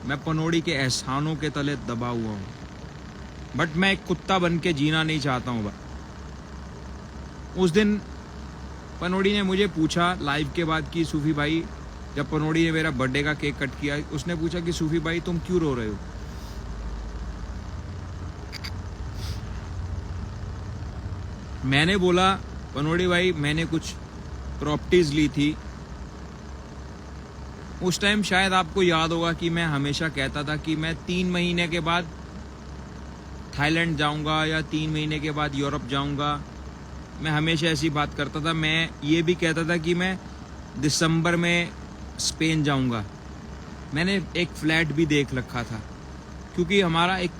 मैं पनोड़ी के एहसानों के तले दबा हुआ हूँ, बट मैं एक कुत्ता बन के जीना नहीं चाहता हूँ। उस दिन पनोड़ी ने मुझे पूछा लाइव के बाद कि सूफी भाई, जब पनोड़ी ने मेरा बर्थडे का केक कट किया, उसने पूछा कि सूफी भाई तुम क्यों रो रहे हो। मैंने बोला पनोड़ी भाई मैंने कुछ प्रॉपर्टीज ली थी। उस टाइम शायद आपको याद होगा कि मैं हमेशा कहता था कि मैं 3 महीने के बाद थाईलैंड जाऊंगा या 3 महीने के बाद यूरोप जाऊंगा। मैं हमेशा ऐसी बात करता था। मैं ये भी कहता था कि मैं दिसंबर में स्पेन जाऊंगा। मैंने एक फ्लैट भी देख रखा था, क्योंकि हमारा एक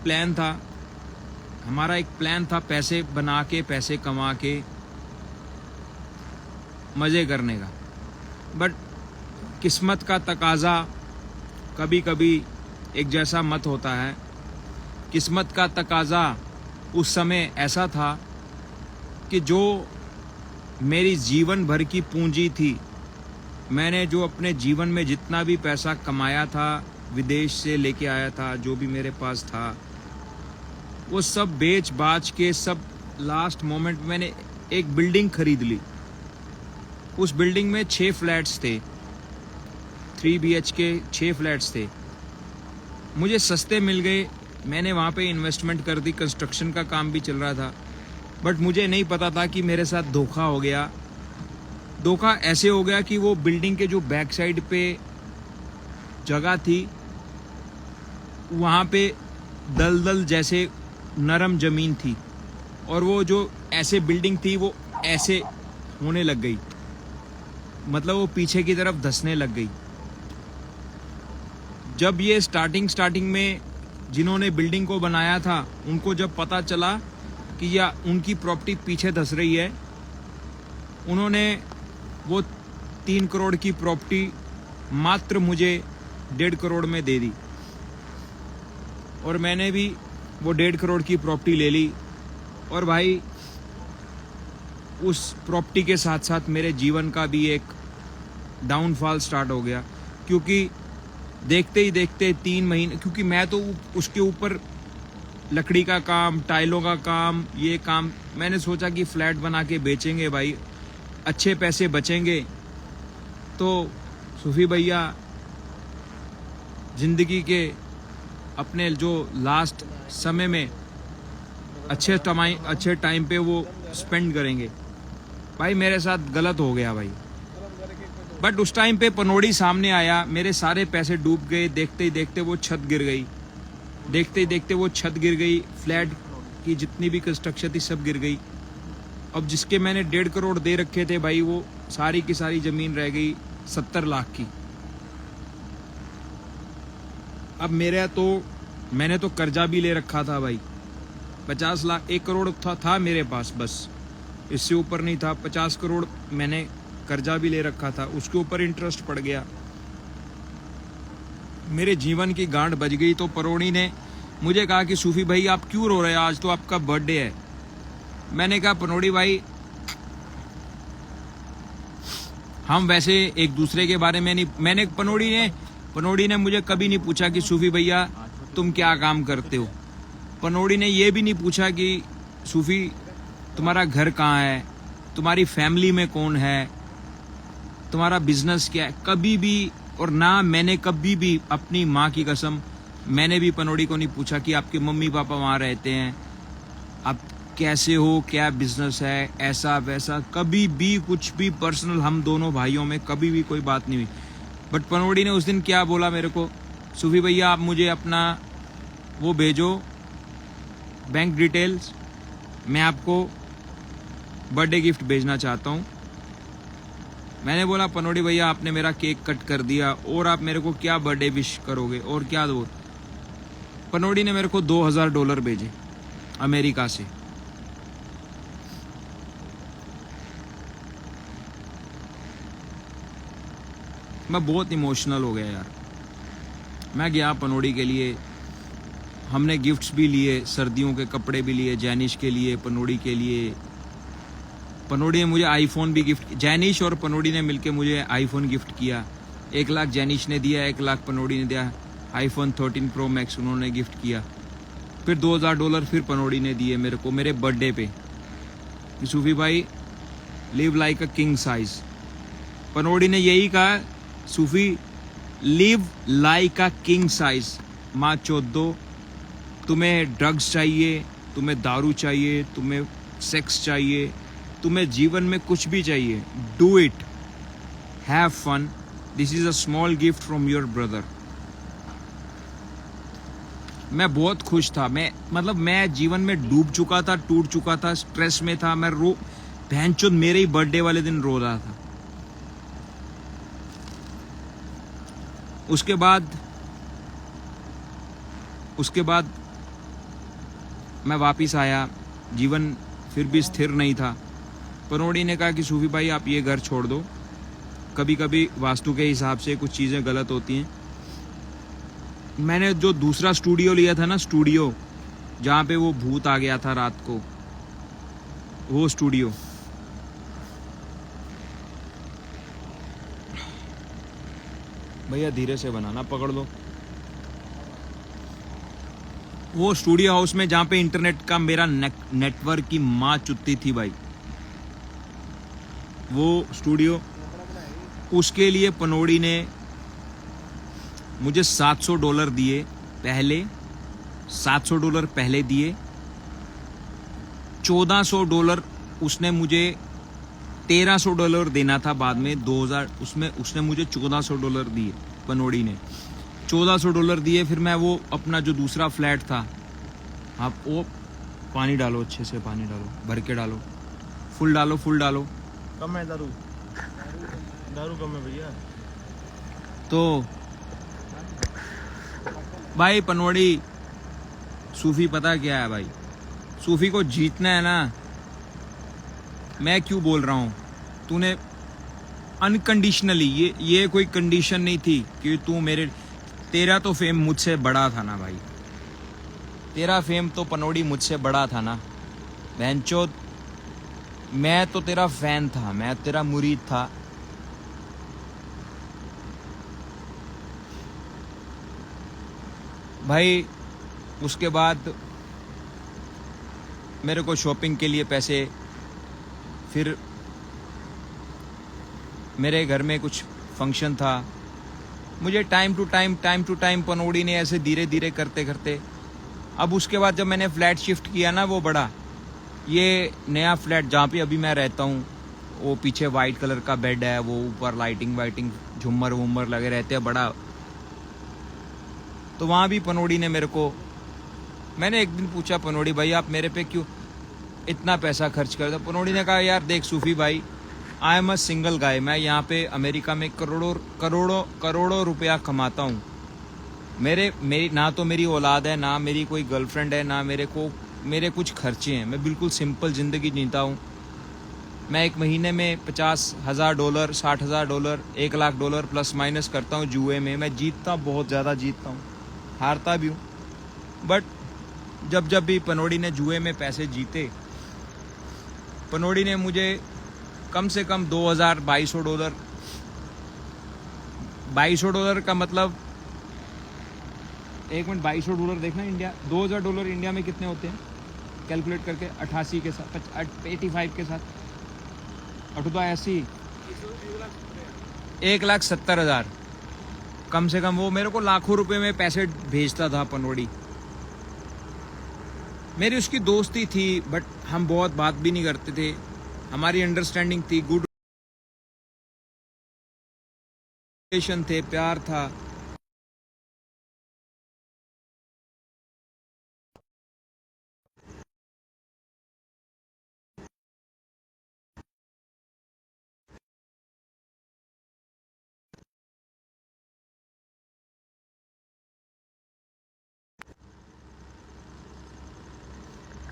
प्लान था पैसे बना के, पैसे कमा के मज़े करने का। बट किस्मत का तकाजा कभी कभी एक जैसा मत होता है। किस्मत का तकाजा उस समय ऐसा था कि जो मेरी जीवन भर की पूंजी थी, मैंने जो अपने जीवन में जितना भी पैसा कमाया था, विदेश से लेके आया था, जो भी मेरे पास था, वो सब बेच बाच के सब लास्ट मोमेंट मैंने एक बिल्डिंग खरीद ली। उस बिल्डिंग में 6 फ्लैट्स थे, 3 BHK 6 फ्लैट्स थे। मुझे सस्ते मिल गए। मैंने वहाँ पे इन्वेस्टमेंट कर दी, कंस्ट्रक्शन का काम भी चल रहा था। बट मुझे नहीं पता था कि मेरे साथ धोखा हो गया। धोखा ऐसे हो गया कि वो बिल्डिंग के जो बैक साइड पे जगह थी, वहाँ पे दलदल जैसे नरम ज़मीन थी, और वो जो ऐसे बिल्डिंग थी वो ऐसे होने लग गई, मतलब वो पीछे की तरफ धंसने लग गई। जब ये स्टार्टिंग में जिन्होंने बिल्डिंग को बनाया था, उनको जब पता चला कि या उनकी प्रॉपर्टी पीछे धंस रही है, उन्होंने वो 3 करोड़ की प्रॉपर्टी मात्र मुझे 1.5 करोड़ में दे दी, और मैंने भी वो 1.5 करोड़ की प्रॉपर्टी ले ली। और भाई उस प्रॉपर्टी के साथ साथ मेरे जीवन का भी एक डाउनफॉल स्टार्ट हो गया, क्योंकि देखते ही देखते 3 महीने, क्योंकि मैं तो उसके ऊपर लकड़ी का काम, टाइलों का काम, ये काम, मैंने सोचा कि फ्लैट बना के बेचेंगे भाई, अच्छे पैसे बचेंगे। तो सूफी भैया ज़िंदगी के अपने जो लास्ट समय में अच्छे टाइम पे वो स्पेंड करेंगे। भाई मेरे साथ गलत हो गया भाई। बट उस टाइम पे पनोड़ी सामने आया, मेरे सारे पैसे डूब गए। देखते ही देखते वो छत गिर गई। फ्लैट की जितनी भी कंस्ट्रक्शन थी सब गिर गई। अब जिसके मैंने 1.5 करोड़ दे रखे थे भाई, वो सारी की सारी ज़मीन रह गई 70 लाख की। अब मैंने तो कर्जा भी ले रखा था भाई, 50 लाख, 1 करोड़ था मेरे पास, बस इससे ऊपर नहीं था। 50 करोड़ मैंने कर्जा भी ले रखा था, उसके ऊपर इंटरेस्ट पड़ गया। मेरे जीवन की गांठ बज गई। तो पनोड़ी ने मुझे कहा कि सूफी भाई आप क्यों रो रहे हैं, आज तो आपका बर्थडे है। मैंने कहा पनोड़ी भाई, हम वैसे एक दूसरे के बारे में नहीं, पनोड़ी ने मुझे कभी नहीं पूछा कि सूफी भैया तुम क्या काम करते हो। पनोड़ी ने ये भी नहीं पूछा कि सूफी तुम्हारा घर कहाँ है, तुम्हारी फैमिली में कौन है, तुम्हारा बिजनेस क्या है, कभी भी। और ना मैंने कभी भी, अपनी माँ की कसम, मैंने भी पनोड़ी को नहीं पूछा कि आपके मम्मी पापा वहाँ रहते हैं, आप कैसे हो, क्या बिजनेस है, ऐसा वैसा। कभी भी कुछ भी पर्सनल हम दोनों भाइयों में कभी भी कोई बात नहीं हुई। बट पनोड़ी ने उस दिन क्या बोला मेरे को, सूफी भैया आप मुझे अपना वो भेजो, बैंक डिटेल्स, मैं आपको बर्थडे गिफ्ट भेजना चाहता हूँ। मैंने बोला पनोड़ी भैया आपने मेरा केक कट कर दिया, और आप मेरे को क्या बर्थडे विश करोगे और क्या दो। पनोड़ी ने मेरे को $2000 भेजे अमेरिका से। मैं बहुत इमोशनल हो गया यार। मैं गया पनोड़ी के लिए, हमने गिफ्ट्स भी लिए, सर्दियों के कपड़े भी लिए, जैनिश के लिए, पनोड़ी के लिए। पनोड़ी ने मुझे आईफोन भी गिफ्ट, जैनिश और पनोड़ी ने मिलके मुझे आईफोन गिफ्ट किया। 1 लाख जैनिश ने दिया, 1 लाख पनोड़ी ने दिया। आईफोन 13 प्रो मैक्स उन्होंने गिफ्ट किया। फिर $2000 फिर पनोड़ी ने दिए मेरे को मेरे बर्थडे पे कि सूफी भाई live like a king size. पनोड़ी ने यही कहा, Sufi live like a king size. माँ चौदो, तुम्हें ड्रग्स चाहिए, तुम्हें दारू चाहिए, तुम्हें सेक्स चाहिए, तुम्हें जीवन में कुछ भी चाहिए, do it, have fun, this is a small gift from your brother. मैं बहुत खुश था। मैं जीवन में डूब चुका था, टूट चुका था, स्ट्रेस में था। मैं बहनचोद मेरे ही बर्थडे वाले दिन रो रहा था। उसके बाद मैं वापिस आया। जीवन फिर भी स्थिर नहीं था। पनोड़ी ने कहा कि सूफी भाई आप ये घर छोड़ दो, कभी कभी वास्तु के हिसाब से कुछ चीज़ें गलत होती हैं। मैंने जो दूसरा स्टूडियो लिया था ना, स्टूडियो जहाँ पे वो भूत आ गया था रात को, वो स्टूडियो, भैया धीरे से बनाना, पकड़ लो। वो स्टूडियो हाउस में जहाँ पे इंटरनेट का मेरा नेटवर्क की माँ चुत्ती थी भाई, वो स्टूडियो, उसके लिए पनोड़ी ने मुझे $700 दिए पहले, $700 पहले दिए, $1400 उसने मुझे, $1300 देना था बाद में 2000, उसमें उसने मुझे $1400 दिए। पनोड़ी ने $1400 दिए। फिर मैं वो अपना जो दूसरा फ्लैट था, आप वो पानी डालो, अच्छे से पानी डालो, भर के डालो, फुल डालो, फुल डालो। कम है दारू, दारू कम है भैया। तो भाई पनोड़ी, सूफी पता क्या है भाई, सूफी को जीतना है ना। मैं क्यों बोल रहा हूँ, तूने अनकंडीशनली, ये कोई कंडीशन नहीं थी कि तू तेरा तो फेम मुझसे बड़ा था ना भाई, तेरा फेम तो पनोड़ी मुझसे बड़ा था ना बहनचोद। मैं तो तेरा फैन था, मैं तेरा मुरीद था। भाई उसके बाद मेरे को शॉपिंग के लिए पैसे, फिर मेरे घर में कुछ फंक्शन था, मुझे टाइम टू टाइम पनोड़ी ने ऐसे धीरे धीरे करते करते, अब उसके बाद जब मैंने फ्लैट शिफ्ट किया ना, वो बड़ा, ये नया फ्लैट जहाँ पे अभी मैं रहता हूँ, वो पीछे वाइट कलर का बेड है, वो ऊपर लाइटिंग वाइटिंग झूमर वूमर लगे रहते हैं बड़ा। तो वहाँ भी पनोड़ी ने मेरे को, मैंने एक दिन पूछा, पनोड़ी भाई आप मेरे पे क्यों इतना पैसा खर्च कर दो। पनोड़ी ने कहा यार देख सूफी भाई, I am a single guy, मैं यहाँ पे अमेरिका में करोड़ों रुपया कमाता हूँ। मेरी ना तो मेरी औलाद है, ना मेरी कोई गर्लफ्रेंड है, ना मेरे कुछ खर्चे हैं। मैं बिल्कुल सिंपल ज़िंदगी जीता हूँ। मैं एक महीने में $50,000, $60,000, $1,00,000 प्लस माइनस करता हूँ जुए में। मैं जीतता, बहुत ज़्यादा जीतता हूँ, हारता भी हूँ। बट जब भी पनोड़ी ने जुए में पैसे जीते, पनोड़ी ने मुझे कम से कम $2,200, $2,200 का मतलब, एक मिनट, $2,200 देखना, इंडिया $2,000 इंडिया में कितने होते हैं कैलकुलेट करके, 88 के साथ, 85 के साथ, 88, 1,70,000 कम से कम। वो मेरे को लाखों रुपए में पैसे भेजता था पनोड़ी। मेरी उसकी दोस्ती थी, बट हम बहुत बात भी नहीं करते थे, हमारी अंडरस्टैंडिंग थी, गुड रिलेशन थे, प्यार था।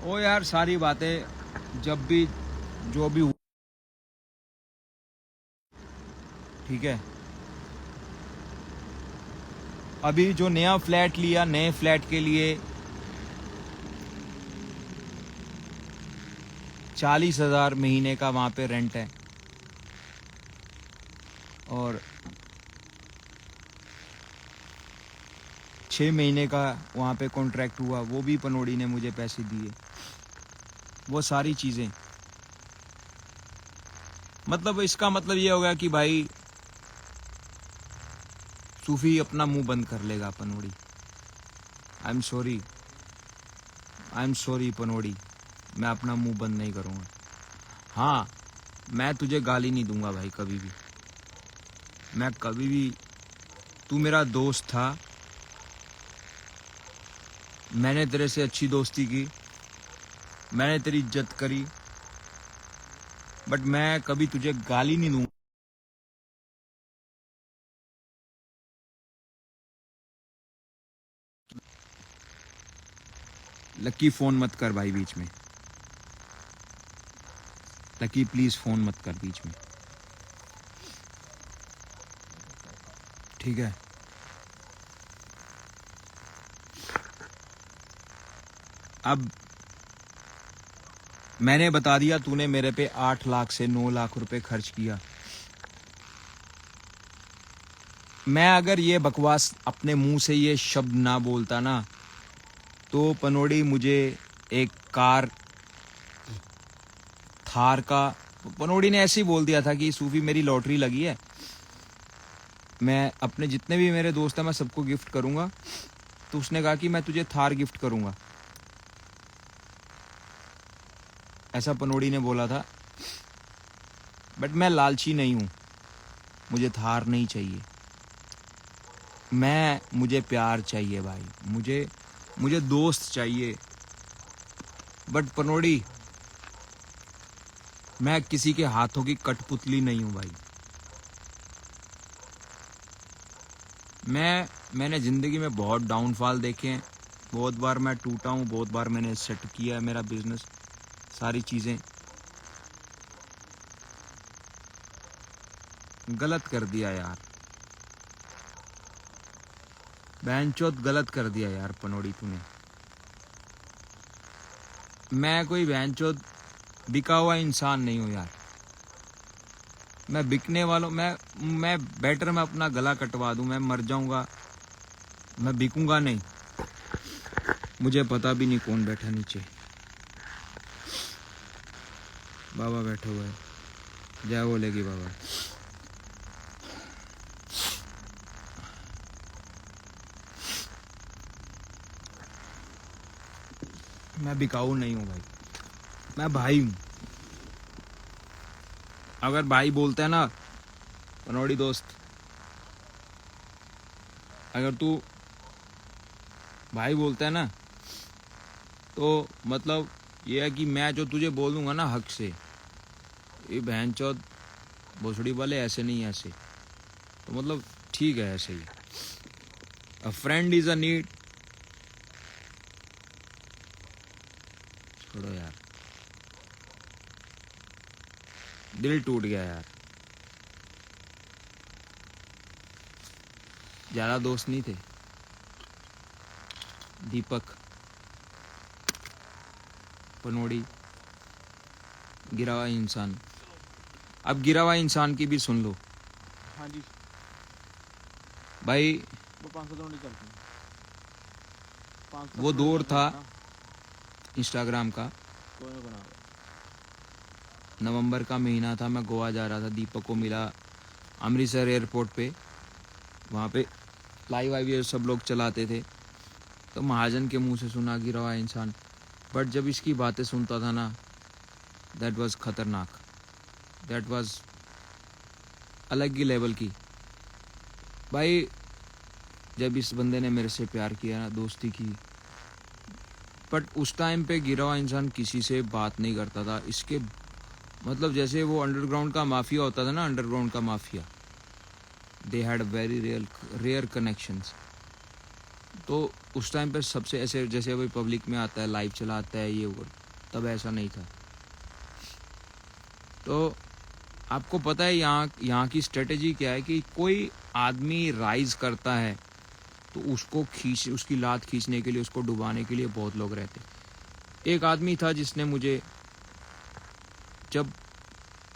ओ यार सारी बातें जब भी जो भी, ठीक है। अभी जो नया फ्लैट लिया, नए फ्लैट के लिए 40,000 महीने का वहाँ पे रेंट है। और 6 महीने का वहाँ पे कॉन्ट्रैक्ट हुआ, वो भी पनोड़ी ने मुझे पैसे दिए। वो सारी चीज़ें, मतलब इसका मतलब ये हो गया कि भाई सूफी अपना मुंह बंद कर लेगा पनोड़ी। आई एम सॉरी पनोड़ी, मैं अपना मुंह बंद नहीं करूँगा। हाँ, मैं तुझे गाली नहीं दूंगा भाई कभी भी। मैं कभी भी, तू मेरा दोस्त था, मैंने तेरे से अच्छी दोस्ती की, मैंने तेरी इज्जत करी, बट मैं कभी तुझे गाली नहीं दूंगा। लकी फोन मत कर भाई बीच में, लकी प्लीज फोन मत कर बीच में, ठीक है? अब मैंने बता दिया, तूने मेरे पे 8 लाख से 9 लाख रुपए खर्च किया। मैं अगर ये बकवास अपने मुंह से ये शब्द ना बोलता ना, तो पनोड़ी मुझे एक कार थार का, पनोड़ी ने ऐसे ही बोल दिया था कि सूफी मेरी लॉटरी लगी है, मैं अपने जितने भी मेरे दोस्त हैं मैं सबको गिफ्ट करूंगा। तो उसने कहा कि मैं तुझे थार गिफ्ट करूंगा, ऐसा पनोड़ी ने बोला था। बट मैं लालची नहीं हूं, मुझे थार नहीं चाहिए, मुझे प्यार चाहिए भाई, मुझे दोस्त चाहिए। बट पनोड़ी, मैं किसी के हाथों की कठपुतली नहीं हूं भाई। मैंने ज़िंदगी में बहुत डाउनफॉल देखे हैं, बहुत बार मैं टूटा हूँ, बहुत बार मैंने सेट किया है मेरा बिजनेस, सारी चीज़ें। गलत कर दिया यार, बहनचोद गलत कर दिया यार पनोड़ी तूने। मैं कोई बहनचोद बिका हुआ इंसान नहीं हूँ यार, मैं बिकने वालों, मैं बेटर मैं अपना गला कटवा दूं, मैं मर जाऊंगा, मैं बिकूंगा नहीं। मुझे पता भी नहीं कौन बैठा नीचे, बाबा बैठे हुए हैं, जय बोलेगी बाबा। मैं बिकाऊ नहीं हूँ भाई, मैं भाई हूँ। अगर भाई बोलते हैं ना पनोड़ी दोस्त, अगर तू भाई बोलता है ना, तो मतलब ये है कि मैं जो तुझे बोलूँगा ना हक से, ये बहनचोद भोसड़ी वाले ऐसे नहीं ऐसे, तो मतलब ठीक है ऐसे ही। A friend is a need, छोड़ो यार, दिल टूट गया यार। ज़्यादा दोस्त नहीं थे, दीपक, पनोड़ी, गिरा हुआ इंसान। अब गिरा हुआ इंसान की भी सुन लो हाँ जी, भाई। वो 500 तो नहीं चलती, 500 वो तो दौर नहीं था चलता। इंस्टाग्राम का, कोई नहीं बना। नवंबर का महीना था, मैं गोवा जा रहा था, दीपक को मिला अमृतसर एयरपोर्ट पे, वहाँ पे लाइव वाइव सब लोग चलाते थे, तो महाजन के मुंह से सुना गिरा हुआ इंसान। बट जब इसकी बातें सुनता था ना, दैट वाज खतरनाक, दैट वाज अलग ही लेवल की भाई। जब इस बंदे ने मेरे से प्यार किया ना, दोस्ती की, बट उस टाइम पे गिरा हुआ इंसान किसी से बात नहीं करता था। इसके मतलब जैसे वो अंडरग्राउंड का माफिया होता था ना, अंडरग्राउंड का mafia, they had very rare connections. तो उस टाइम पे सबसे ऐसे, जैसे अभी पब्लिक में आता है, लाइव चलाता है ये वो, तब ऐसा नहीं था। तो आपको पता है यहाँ की स्ट्रेटेजी क्या है कि कोई आदमी राइज करता है तो उसकी लात खींचने के लिए, उसको डुबाने के लिए बहुत लोग रहते। एक आदमी था जिसने मुझे, जब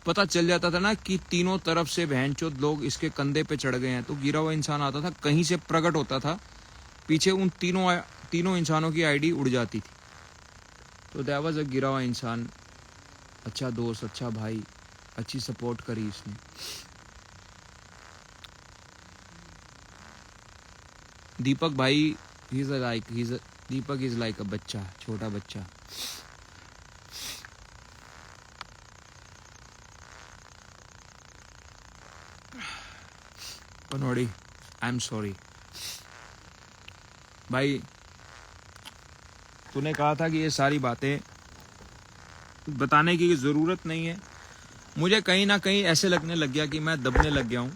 पता चल जाता था ना कि तीनों तरफ से बहनचोद लोग इसके कंधे पे चढ़ गए हैं, तो गिरा हुआ इंसान आता था, कहीं से प्रकट होता था पीछे उन तीनों इंसानों की आईडी उड़ जाती थी। तो दैट वाज अ गिरा हुआ इंसान, अच्छा दोस्त, अच्छा भाई, अच्छी सपोर्ट करी इसने। दीपक भाई दीपक इज लाइक अ बच्चा, छोटा बच्चा। पनौड़ी, आई एम सॉरी भाई, तूने कहा था कि ये सारी बातें बताने की ज़रूरत नहीं है। मुझे कहीं ना कहीं ऐसे लगने लग गया कि मैं दबने लग गया हूँ।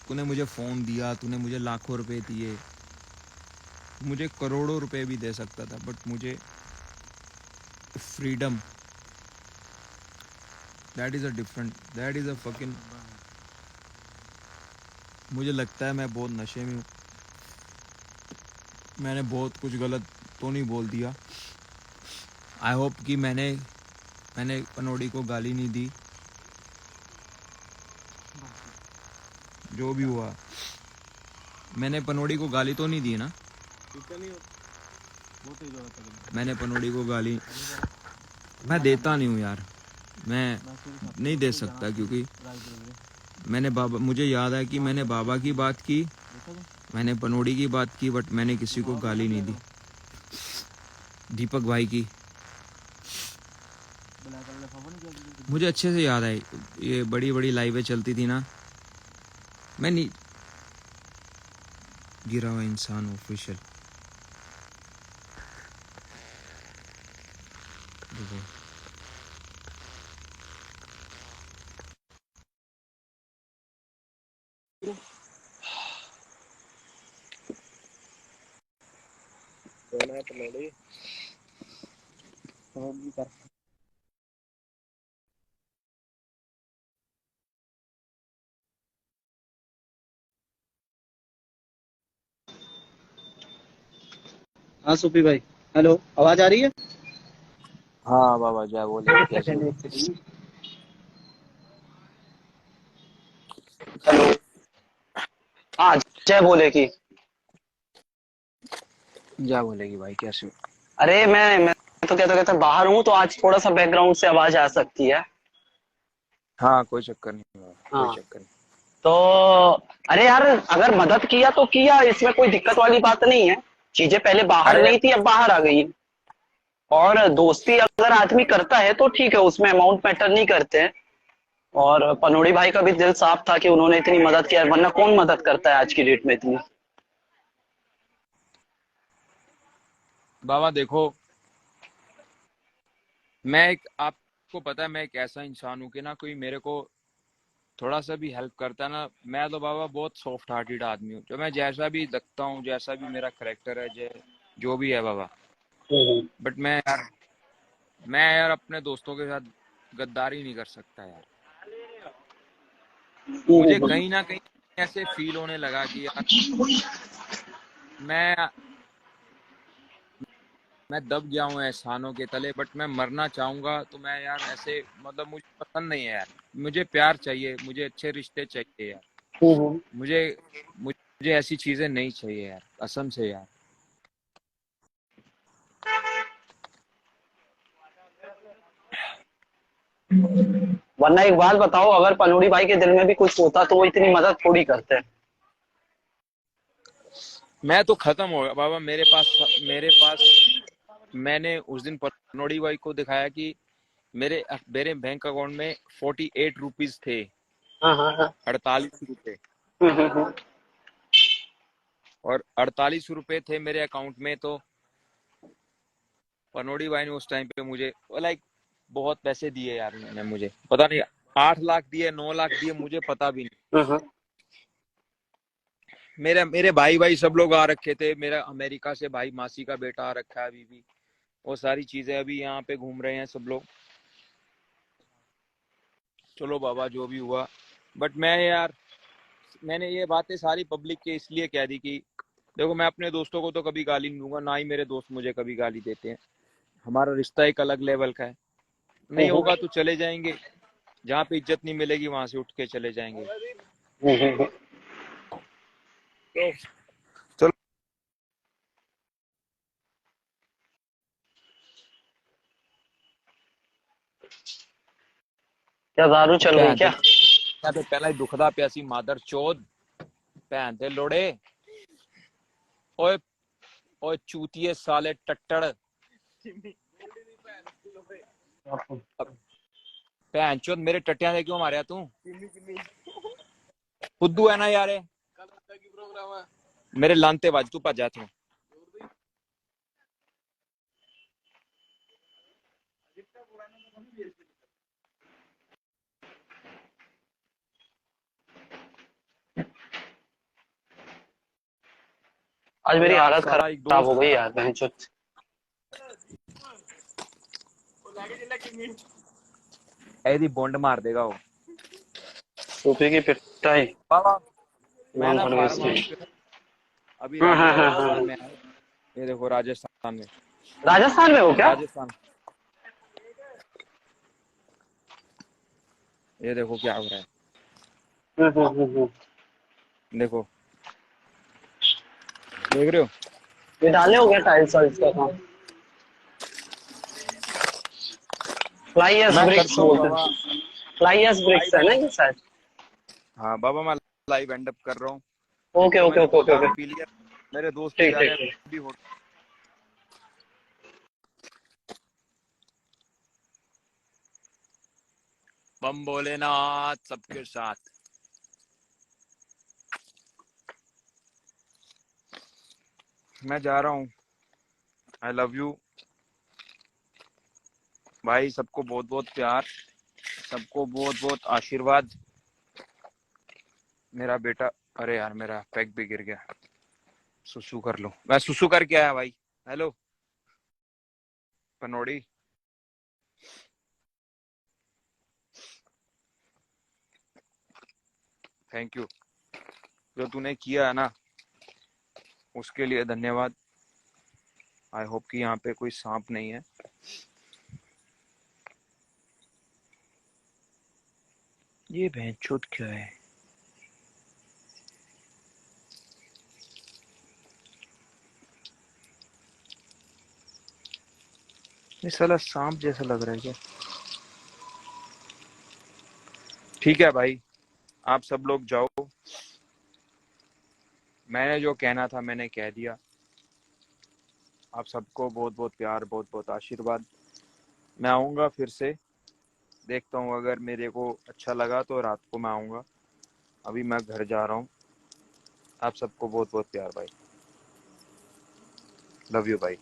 तूने मुझे फ़ोन दिया, तूने मुझे लाखों रुपए दिए, मुझे करोड़ों रुपए भी दे सकता था, बट मुझे freedom, that is a fucking. मुझे लगता है मैं बहुत नशे में हूँ, मैंने बहुत कुछ गलत तो नहीं बोल दिया। आई होप कि मैंने पनौड़ी को गाली नहीं दी। जो भी हुआ, मैंने पनौड़ी को गाली तो नहीं दी ना? मैंने पनौड़ी को गाली मैं देता नहीं हूँ यार, मैं नहीं दे सकता, क्योंकि मुझे याद है कि मैंने बाबा की बात की, मैंने पनौड़ी की बात की, बट मैंने किसी को गाली नहीं दी। दीपक भाई की मुझे अच्छे से याद है, ये बड़ी बड़ी लाइवें चलती थी ना, मैं नहीं गिरा हुआ इंसान ऑफिशियल। हाँ सुपी भाई, हेलो, आवाज आ रही है? हाँ बाबा जय बोले, एक कैसे सेकंड, हो? एक सेकंड। हाँ, जय बोले की। जय बोलेगी भाई, कैसे हो? अरे मैं तो कहता बाहर हूँ, तो आज थोड़ा सा बैकग्राउंड से आवाज आ सकती है। हाँ कोई चक्कर नहीं बाबा, कोई हाँ, चक्कर नहीं। तो अरे यार, अगर मदद किया तो किया, इसमें कोई दिक्कत वाली बात नहीं है। चीजें पहले बाहर अरे नहीं थी, अब बाहर आ गई। और दोस्ती अगर आदमी करता है तो ठीक है, उसमें अमाउंट मैटर नहीं करते हैं। और पनोड़ी भाई का भी दिल साफ था कि उन्होंने इतनी मदद किया, वरना कौन मदद करता है आज की डेट में इतनी। बाबा देखो, आपको पता है मैं एक ऐसा इंसान हूँ कि ना, कोई मेरे को थोड़ा सा भी हेल्प करता है ना, मैं तो बाबा बहुत सॉफ्ट हार्टेड आदमी हूँ। जो मैं जैसा भी दिखता हूँ, जैसा भी मेरा करेक्टर है, जो भी है बाबा, बट मैं यार अपने दोस्तों के साथ गद्दारी नहीं कर सकता यार। मुझे कहीं ना कहीं ऐसे फील होने लगा कि यार मैं मैं दब गया हूँ एहसानों के तले, बट मैं मरना चाहूंगा तो मैं यार ऐसे, मतलब मुझे पसंद नहीं है यार। मुझे प्यार चाहिए, मुझे अच्छे रिश्ते चाहिए यार। मुझे मुझे ऐसी चीजें नहीं चाहिए यार, कसम से यार। वरना एक बात बताओ, अगर पनोड़ी भाई के दिल में भी कुछ होता तो वो इतनी मदद थोड़ी करते। मैं तो खत्म हो गया बाबा। मेरे पास मैंने उस दिन पनौड़ी भाई को दिखाया कि मेरे मेरे बैंक अकाउंट में 48 रुपीज थे, हाँ हाँ हाँ। 48 रुपए। और 48 रुपए थे मेरे अकाउंट में, तो पनौड़ी भाई ने उस टाइम पे मुझे लाइक बहुत पैसे दिए यार। उन्होंने मुझे पता नहीं 8 लाख दिए, 9 लाख दिए, मुझे पता भी नहीं। मेरे भाई भाई सब लोग आ रखे थे, मेरा अमेरिका से भाई, मासी का बेटा आ रखा है अभी भी। वो सारी चीजें अभी यहाँ पे घूम रहे हैं सब लोग। चलो बाबा जो भी हुआ, बट मैंने ये बातें सारी पब्लिक के इसलिए कह दी कि देखो, मैं अपने दोस्तों को तो कभी गाली नहीं दूंगा, ना ही मेरे दोस्त मुझे कभी गाली देते हैं। हमारा रिश्ता एक अलग लेवल का है। नहीं होगा तो चले जाएंगे, जहाँ पे इज्जत नहीं मिलेगी वहां से उठ के चले जाएंगे। तो चलो क्या दारू चल रही भैन क्या? ते पहला ही दुखदा पिया सी मादर चोद भैन ते लोड़े ओए ओए चूतिए साले टट्टड़ भैन चोद मेरे टट्टियां दे क्यों मारिया तू फुद्दू है ना यारे मेरे लानते बाज तू भज जा तू आज ओ मेरी यार हालत साला एक खराब हो दोस्त गई यार बहनचोद। एदी बोंड मार देगा वो सूफी की पिटाई। बाबा मैं इमाम ना खड़गे फार्म इसकी। हाउस पे हूँ अभी हाँ हाँ हाँ राजस्थान हाँ। में है ये देखो राजस्थान में राजस्थान में हो क्या? राजस्थान ये देखो क्या हो रहा है हम्म। देखो देख रहे हो ये डाले हो गया टाइल्स वाइल्स का काम? फ्लाई एस मैं ब्रिक्स करता हूँ बोलते बाबा हैं। फ्लाई एस ब्रिक्स लाइव है ना एंड ये शायद? हाँ बाबा मैं लाइव एंड अप कर रहा हूँ ओके तो ओके मैंने ओके ओके दारू ओके। पी लिया मेरे दोस्त भी ठीक जा ठीक रहे ठीक। हैं अभी बम भोलेनाथ सबके साथ मैं जा रहा हूँ आई लव यू भाई सबको बहुत बहुत प्यार सबको बहुत बहुत आशीर्वाद मेरा बेटा अरे यार मेरा पैक भी गिर गया सुसु कर लो मैं सुसु करके आया भाई हेलो पनोड़ी थैंक यू जो तूने किया है ना उसके लिए धन्यवाद आई होप कि यहाँ पे कोई सांप नहीं है ये भैंचोद क्या है ये साला सांप जैसा लग रहा है क्या ठीक है भाई आप सब लोग जाओ मैंने जो कहना था मैंने कह दिया आप सबको बहुत बहुत प्यार बहुत बहुत आशीर्वाद मैं आऊँगा फिर से देखता हूँ अगर मेरे को अच्छा लगा तो रात को मैं आऊँगा अभी मैं घर जा रहा हूँ आप सबको बहुत बहुत प्यार भाई लव यू भाई